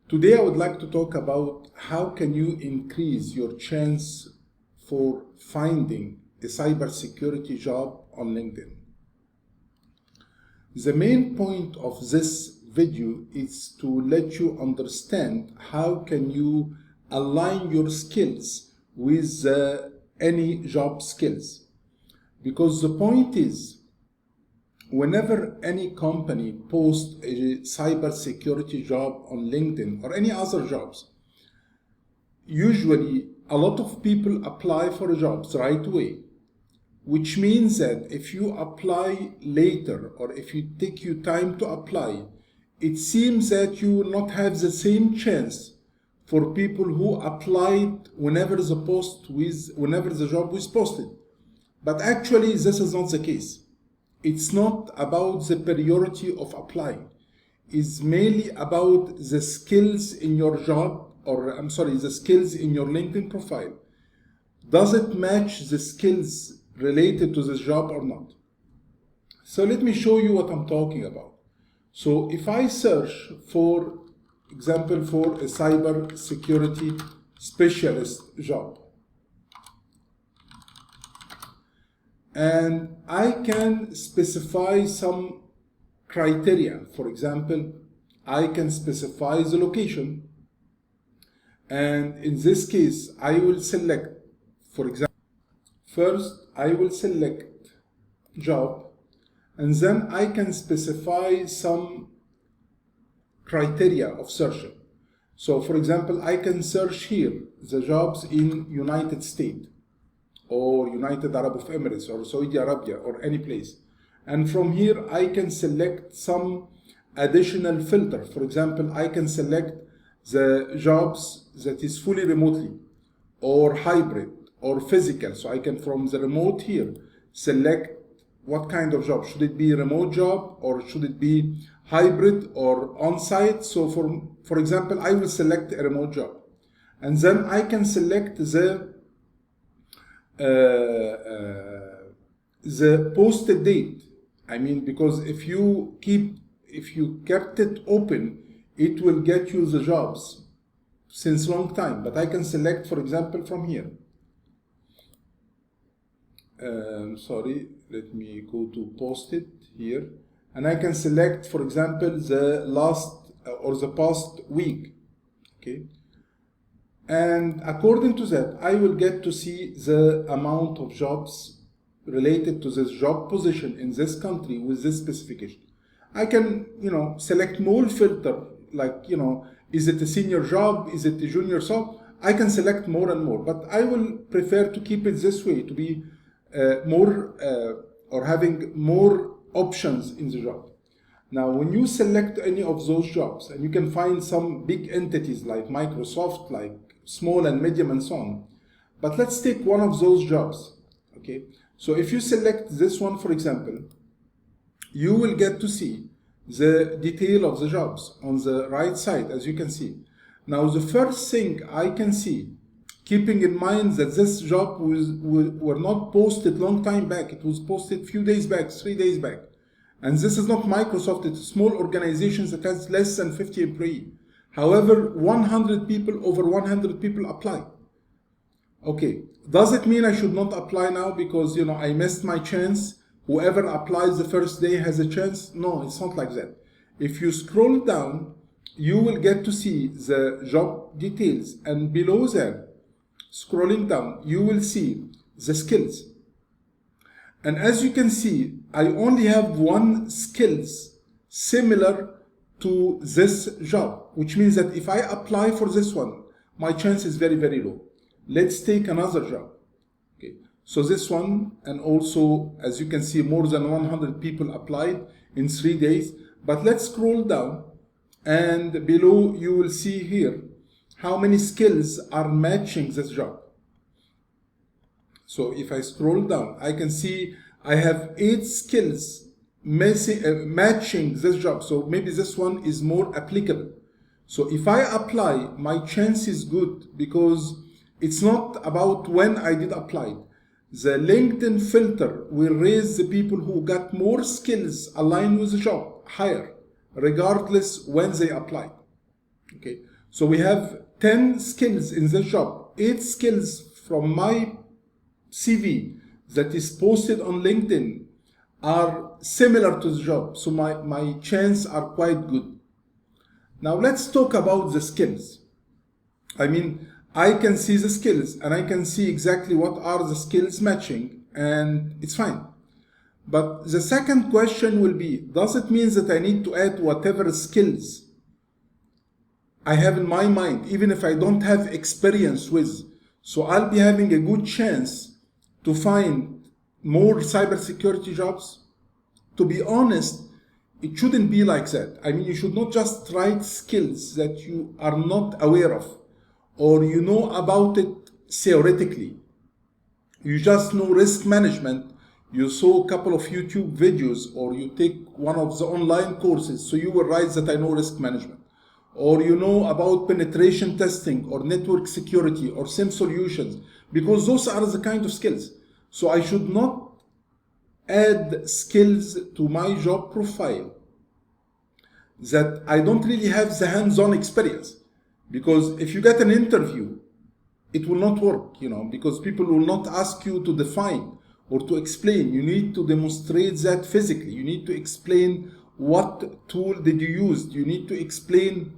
Today I would like to talk about how can you increase your chance for finding a cybersecurity job on LinkedIn. The main point of this video is to let you understand how can you align your skills with any job skills. Because the point is, whenever any company posts a cybersecurity job on LinkedIn or any other jobs, usually a lot of people apply for jobs right away, which means that if you apply later or if you take your time to apply, it seems that you will not have the same chance for people who applied whenever the job was posted. But actually, this is not the case. It's not about the priority of applying. It's mainly about the skills in your job, the skills in your LinkedIn profile. Does it match the skills related to this job or not? So let me show you what I'm talking about. So if I search for example for a cybersecurity specialist job, and I can specify some criteria. For example, I can specify the location, and in this case I will select, for example, first I will select job, and then I can specify some criteria of searching. So for example, I can search here the jobs in United States or United Arab Emirates or Saudi Arabia or any place. And from here I can select some additional filter. For example, I can select the jobs that is fully remotely or hybrid or physical. So I can, from the remote here, select what kind of job. Should it be a remote job or should it be hybrid or on-site? So for example, I will select a remote job. And then I can select the posted date. I mean, because if you kept it open, it will get you the jobs since long time. But I can select, for example, from here. Let me go to posted here, and I can select, for example, the last or the past week. Okay. And according to that, I will get to see the amount of jobs related to this job position in this country with this specification. I can, select more filter, like, is it a senior job? Is it a junior job? I can select more and more, but I will prefer to keep it this way, to be or having more options in the job. Now, when you select any of those jobs, and you can find some big entities like Microsoft, like small and medium and so on. But let's take one of those jobs, okay? So if you select this one, for example, you will get to see the detail of the jobs on the right side, as you can see. Now, the first thing I can see, keeping in mind that this job were not posted long time back, it was posted few days back, 3 days back. And this is not Microsoft, it's a small organization that has less than 50 employees. However, over 100 people applied. Okay, does it mean I should not apply now because I missed my chance? Whoever applies the first day has a chance? No, it's not like that. If you scroll down, you will get to see the job details, and below there, scrolling down, you will see the skills. And as you can see, I only have one skills similar to this job, which means that if I apply for this one, my chance is very, very low. Let's take another job. Okay. So this one, and also, as you can see, more than 100 people applied in 3 days. But let's scroll down, and below you will see here how many skills are matching this job. So if I scroll down, I can see I have 8 skills matching this job. So maybe this one is more applicable. So if I apply, my chance is good because it's not about when I did apply. The LinkedIn filter will raise the people who got more skills aligned with the job higher, regardless when they applied. Okay. So we have 10 skills in this job, 8 skills from my CV that is posted on LinkedIn are similar to the job. So my chances are quite good. Now let's talk about the skills. I mean, I can see the skills and I can see exactly what are the skills matching, and it's fine. But the second question will be, does it mean that I need to add whatever skills I have in my mind, even if I don't have experience with? So I'll be having a good chance to find more cybersecurity jobs? To be honest, it shouldn't be like that. I mean, you should not just write skills that you are not aware of or you know about it theoretically. You just know risk management, you saw a couple of YouTube videos, or you take one of the online courses, so you will write that I know risk management. Or you know about penetration testing or network security or SIM solutions, because those are the kind of skills. So I should not add skills to my job profile that I don't really have the hands-on experience. Because if you get an interview, it will not work, because people will not ask you to define or to explain. You need to demonstrate that physically. You need to explain what tool did you use. You need to explain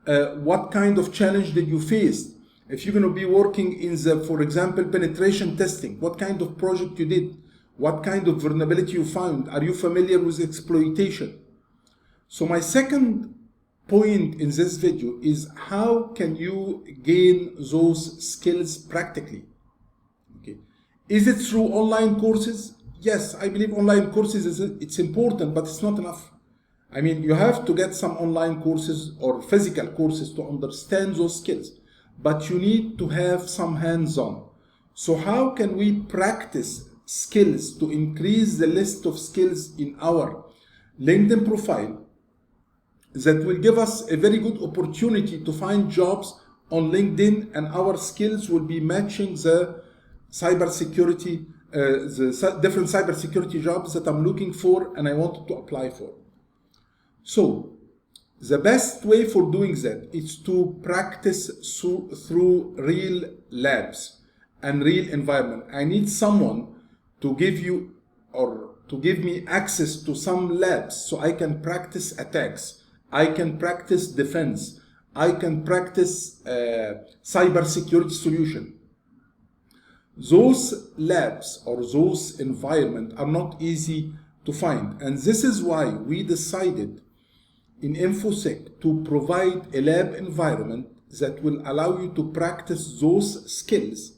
what kind of challenge did you face. If you're going to be working in the, for example, penetration testing, what kind of project you did, what kind of vulnerability you found, are you familiar with exploitation? So my second point in this video is, how can you gain those skills practically? Okay. Is it through online courses? Yes, I believe online courses it's important, but it's not enough. I mean, you have to get some online courses or physical courses to understand those skills, but you need to have some hands-on. So how can we practice skills to increase the list of skills in our LinkedIn profile that will give us a very good opportunity to find jobs on LinkedIn, and our skills will be matching the cybersecurity, the different cybersecurity jobs that I'm looking for and I wanted to apply for. So the best way for doing that is to practice through real labs and real environment. I need someone to give you or to give me access to some labs so I can practice attacks. I can practice defense. I can practice cybersecurity solution. Those labs or those environments are not easy to find. And this is why we decided in InfoSec to provide a lab environment that will allow you to practice those skills.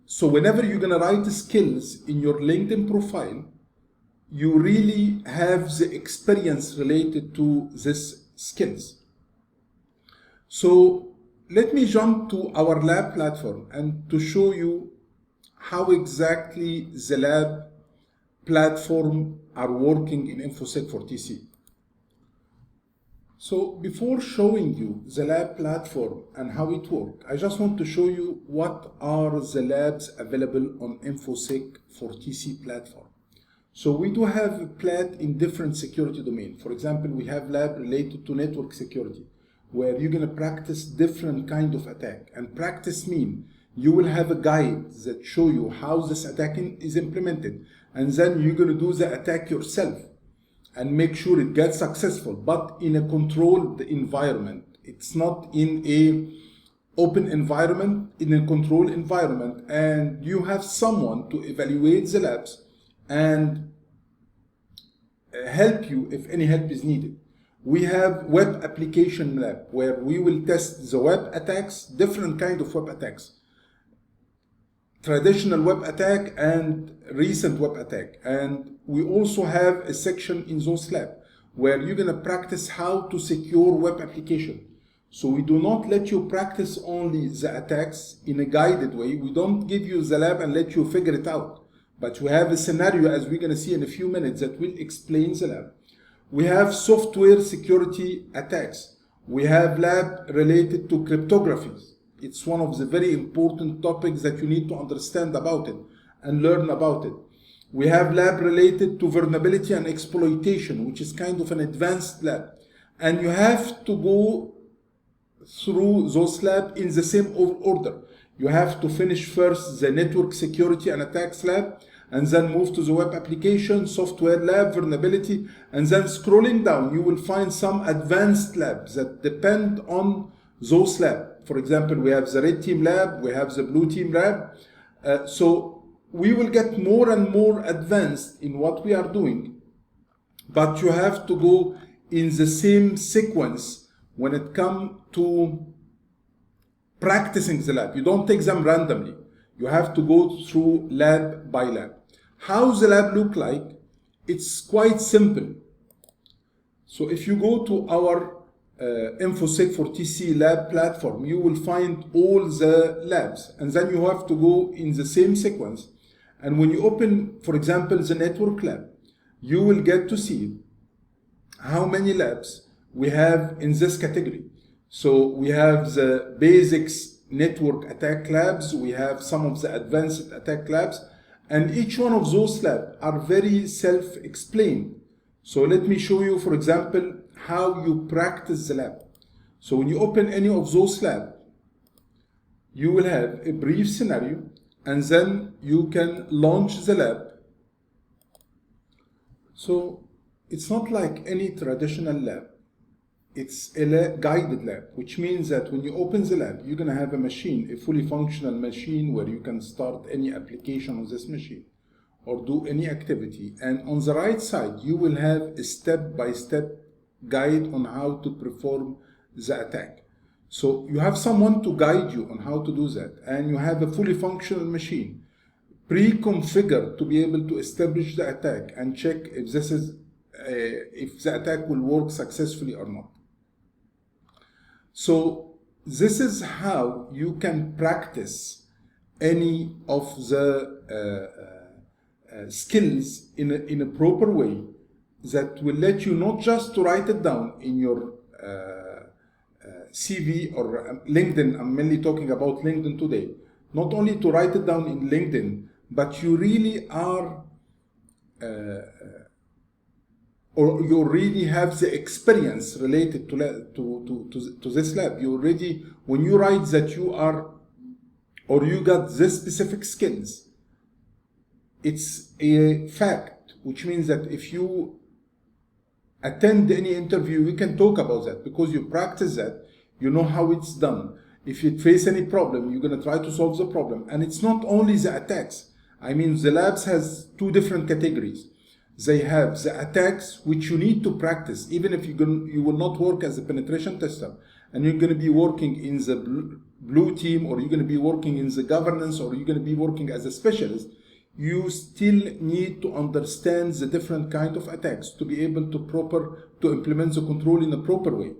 So whenever you're going to write skills in your LinkedIn profile, you really have the experience related to these skills. So let me jump to our lab platform and to show you how exactly the lab platform are working in InfoSec for TC. So before showing you the lab platform and how it works, I just want to show you what are the labs available on InfoSec for TC platform. So we do have plat in different security domains. For example, we have lab related to network security, where you're going to practice different kind of attack. And practice mean you will have a guide that show you how this attack is implemented, and then you're going to do the attack yourself and make sure it gets successful, but in a controlled environment. It's not in a open environment, in a controlled environment, and you have someone to evaluate the labs and help you if any help is needed. We have web application lab, where we will test the web attacks, different kind of web attacks, traditional web attack and recent web attack. And we also have a section in those lab where you're going to practice how to secure web application. So we do not let you practice only the attacks in a guided way. We don't give you the lab and let you figure it out. But we have a scenario, as we're going to see in a few minutes, that will explain the lab. We have software security attacks. We have lab related to cryptography. It's one of the very important topics that you need to understand about it and learn about it. We have lab related to vulnerability and exploitation, which is kind of an advanced lab. And you have to go through those labs in the same order. You have to finish first the network security and attacks lab, and then move to the web application, software lab, vulnerability, and then scrolling down, you will find some advanced labs that depend on those labs. For example, we have the red team lab, we have the blue team lab. So we will get more and more advanced in what we are doing, but you have to go in the same sequence when it comes to practicing the lab. You don't take them randomly. You have to go through lab by lab. How the lab look like? It's quite simple. So if you go to our InfoSec for TC lab platform, you will find all the labs, and then you have to go in the same sequence. And when you open, for example, the network lab, you will get to see how many labs we have in this category. So we have the basics network attack labs, we have some of the advanced attack labs, and each one of those labs are very self-explained. So let me show you, for example, how you practice the lab. So when you open any of those labs, you will have a brief scenario, and then you can launch the lab. So it's not like any traditional lab. It's a guided lab, which means that when you open the lab, you're going to have a machine, a fully functional machine where you can start any application on this machine or do any activity. And on the right side, you will have a step-by-step guide on how to perform the attack. So you have someone to guide you on how to do that, and you have a fully functional machine pre-configured to be able to establish the attack and check if this is if the attack will work successfully or not. So this is how you can practice any of the skills in a proper way that will let you not just to write it down in your CV or LinkedIn. I'm mainly talking about LinkedIn today. Not only to write it down in LinkedIn, but you really are or you already have the experience related to this lab. You already, when you write that you are, or you got this specific skills, it's a fact, which means that if you attend any interview, we can talk about that because you practice that, you know how it's done. If you face any problem, you're going to try to solve the problem. And it's not only the attacks. I mean, the labs has two different categories. They have the attacks, which you need to practice, even if you will not work as a penetration tester, and you're going to be working in the blue team, or you're going to be working in the governance, or you're going to be working as a specialist. You still need to understand the different kind of attacks to be able to implement the control in a proper way.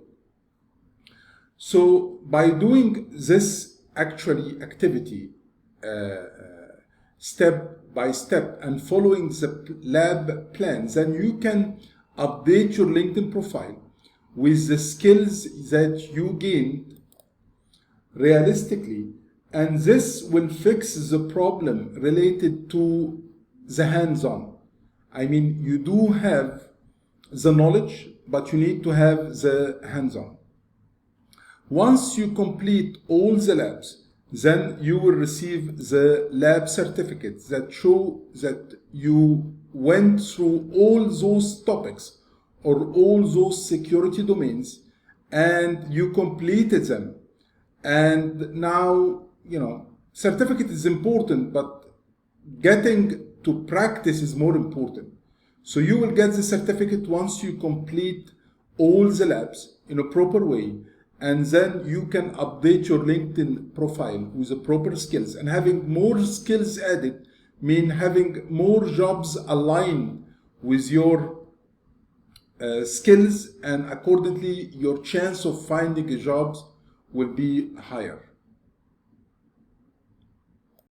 So by doing this activity step by step and following the lab plan, then you can update your LinkedIn profile with the skills that you gained realistically, and this will fix the problem related to the hands-on. I mean, you do have the knowledge, but you need to have the hands-on. Once you complete all the labs, then you will receive the lab certificates that show that you went through all those topics or all those security domains and you completed them. And now, certificate is important, but getting to practice is more important. So you will get the certificate once you complete all the labs in a proper way. And then you can update your LinkedIn profile with the proper skills. And having more skills added mean having more jobs aligned with your skills, and accordingly your chance of finding a job will be higher.